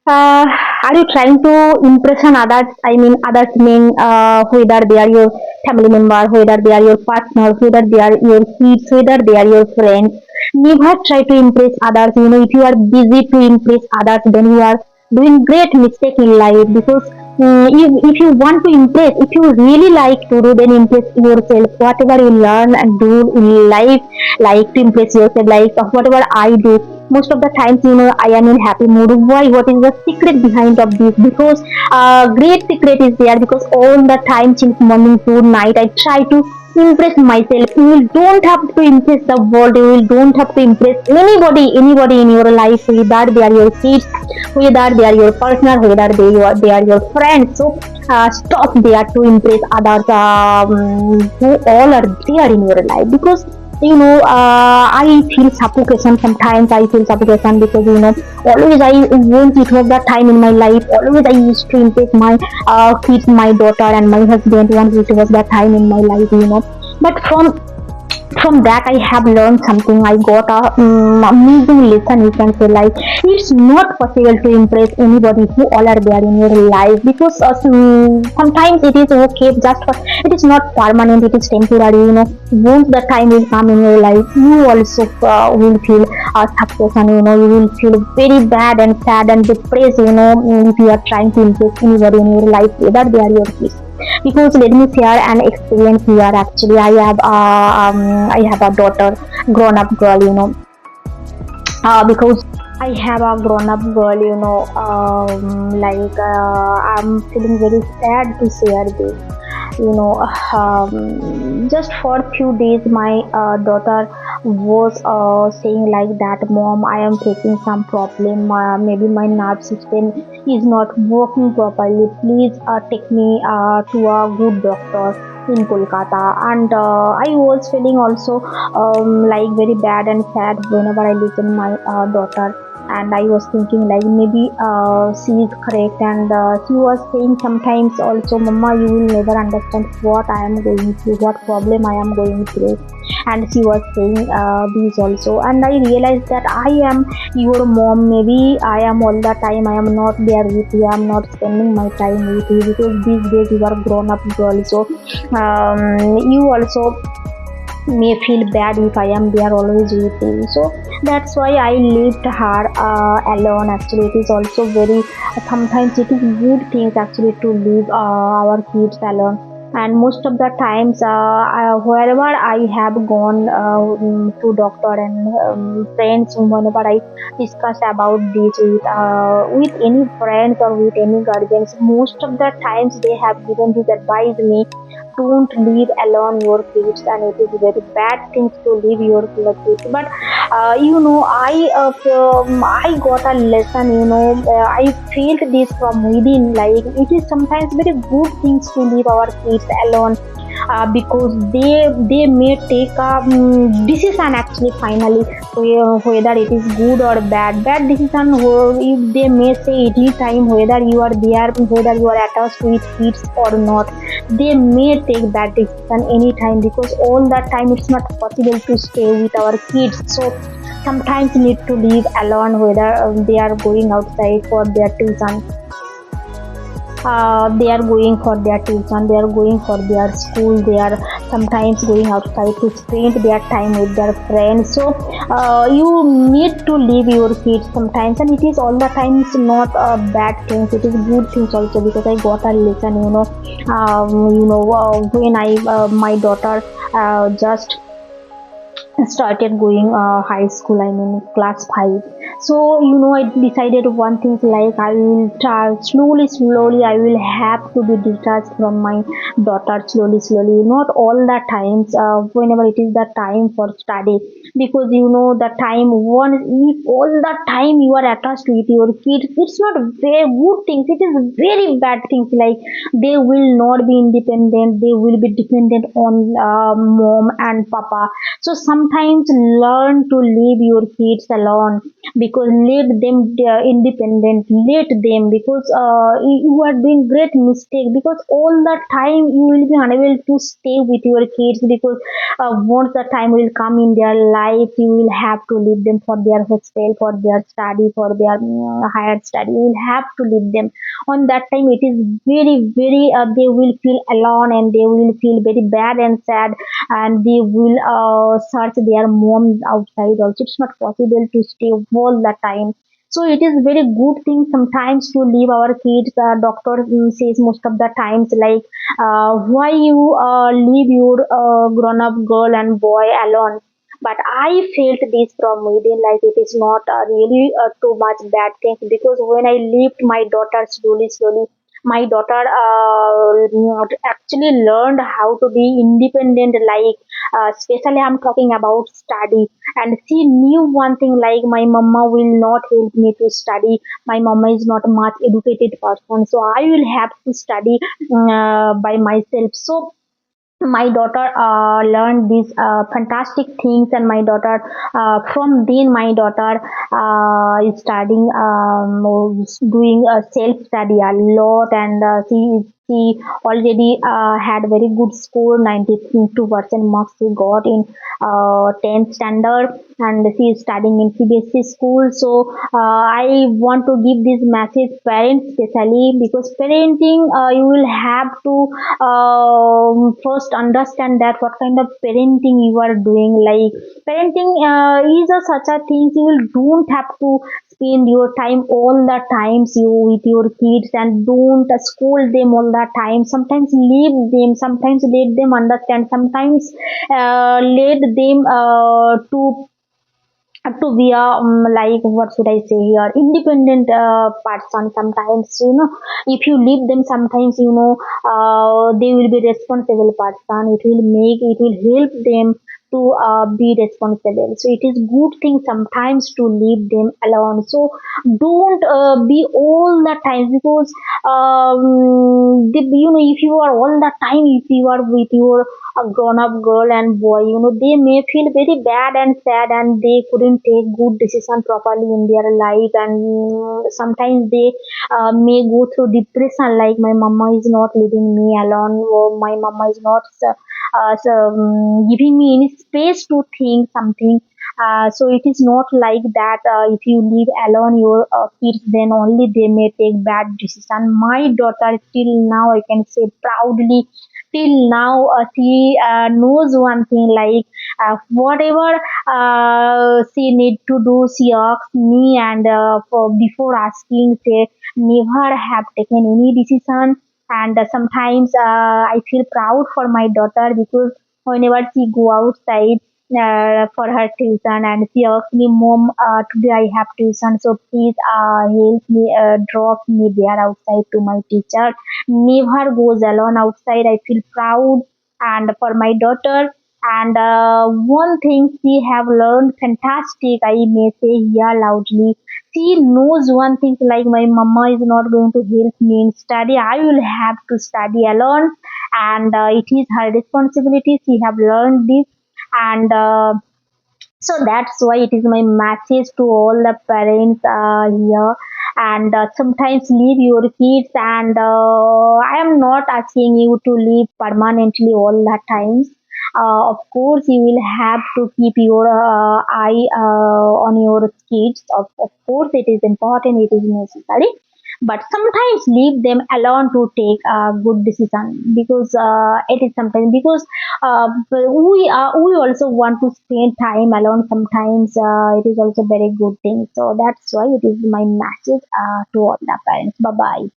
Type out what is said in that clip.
Are you trying to impress on others? I mean, others mean whether they are your family member, whether they are your partner, whether they are your kids, whether they are your friends. Never try to impress others. If you are busy to impress others, then you are doing great mistake in life because if you want to impress, if you really like to do, then impress yourself. Whatever you learn and do in life, like to impress yourself, like whatever I do most of the times I am in happy mood. Why? What is the secret behind of this? Because great secret is there because all the time since morning to night I try to impress myself. You will don't have to impress the world. You will don't have to impress anybody in your life, whether they are your kids, whether they are your partner, whether they are your friends. So stop there to impress others who all are there in your life because I feel suffocation. Sometimes I feel suffocation because always I want it was that time in my life. Always I used to impress my kids, my daughter, and my husband. Once it was that time in my life. But from that I have learned something. I got a amazing lesson, you can say, like it's not possible to impress anybody who all are there in your life because sometimes it is okay just for it is not permanent, it is temporary. Once the time will come in your life you also will feel suppression. You will feel very bad and sad and depressed, if you are trying to impress anybody in your life, whether they are your kids. Because let me share an experience here. Actually, I have a daughter, grown up girl. Because I have a grown up girl. Like I'm feeling very sad to share this. Just for a few days my daughter was saying like that, mom, I am facing some problem, maybe my nerve system is not working properly, please take me to a good doctor in Kolkata. And I was feeling also like very bad and sad whenever I listen my daughter. And I was thinking like maybe she is correct. And she was saying sometimes also, mama, you will never understand what I am going through, what problem I am going through. And she was saying this also. And I realized that I am your mom. Maybe I am all the time I am not there with you, I am not spending my time with you because these days you are grown up girl. So you also may feel bad if I am there always with you. So that's why I left her alone. Actually, it is also very sometimes it is good things actually to leave our kids alone. And most of the times, wherever I have gone to doctor and friends, whenever I discuss about this with any friends or with any guardians, most of the times they have given this advice me, don't leave alone your kids, and it is very bad things to leave your kids. But I got a lesson. I felt this from within, like it is sometimes very good things to leave our kids alone, because they may take a decision actually finally, whether it is good or bad decision. If they may say any time whether you are there, whether you are attached with kids or not, they may take that decision anytime because all that time it's not possible to stay with our kids. So sometimes need to leave alone, whether they are going outside for their tuition, they are going for their tuition, they are going for their school, they are sometimes going outside to spend their time with their friends. So you need to leave your kids sometimes, and it is all the time, it's not bad things, it is good things also because I got a lesson. When I my daughter just started going high school, I mean class 5. So I decided one thing, like I will try slowly I will have to be detached from my daughter slowly, not all the times, whenever it is the time for study. Because the time one, if all the time you are attached with your kids, it's not very good things, it is very bad things. Like they will not be independent, they will be dependent on mom and papa. So sometimes learn to leave your kids alone, because let them independent, let them, because you are doing great mistake, because all the time you will be unable to stay with your kids, because once the time will come in their life life you will have to leave them for their hostel, for their study, for their higher study. You will have to leave them. On that time, it is very they will feel alone and they will feel very bad and sad, and they will search their mom outside also. It's not possible to stay all the time. So it is very good thing sometimes to leave our kids. Doctor says most of the times like why you leave your grown up girl and boy alone. But I felt this from within, like it is not really too much bad thing, because when I left my daughter slowly, my daughter actually learned how to be independent, like especially I'm talking about study. And she knew one thing, like my mama will not help me to study. My mama is not a much educated person, so I will have to study by myself. So my daughter learned these fantastic things, and my daughter from then my daughter is studying, doing self study a lot, and she already had very good score, 92% marks she got in 10th standard, and she is studying in CBSE school. So I want to give this message parents, especially because parenting, you will have to first understand that what kind of parenting you are doing. Like parenting is a such a thing, you will don't have to spend your time all the times you with your kids, and don't scold them all the time. Sometimes leave them, sometimes let them understand, sometimes let them to be a like what should I say here, independent person. Sometimes if you leave them, sometimes they will be responsible person. It will help them to be responsible. So it is good thing sometimes to leave them alone. So don't be all the time, because if you are all the time, if you are with your grown up girl and boy, they may feel very bad and sad, and they couldn't take good decision properly in their life, and sometimes they may go through depression, like my mama is not leaving me alone, or my mama is not giving me any space to think something. So it is not like that. If you leave alone your kids, then only they may take bad decision. My daughter till now, I can say proudly, till now she knows one thing, like whatever she need to do, she asks me, and before asking, she never have taken any decision. And sometimes I feel proud for my daughter, because whenever she go outside for her tuition, and she asks me, mom, today I have tuition, so please help me, drop me there outside to my teacher. Never goes alone outside. I feel proud and for my daughter. And one thing she have learned fantastic, I may say here loudly. She knows one thing, like my mama is not going to help me in study. I will have to study alone, and it is her responsibility. She have learned this, and so that's why it is my message to all the parents here. And sometimes leave your kids, and I am not asking you to leave permanently all the times. Of course you will have to keep your eye on your kids. Of course it is important, it is necessary, but sometimes leave them alone to take a good decision, because it is sometimes, because we also want to spend time alone. Sometimes it is also very good thing. So that's why it is my message to all the parents. Bye bye.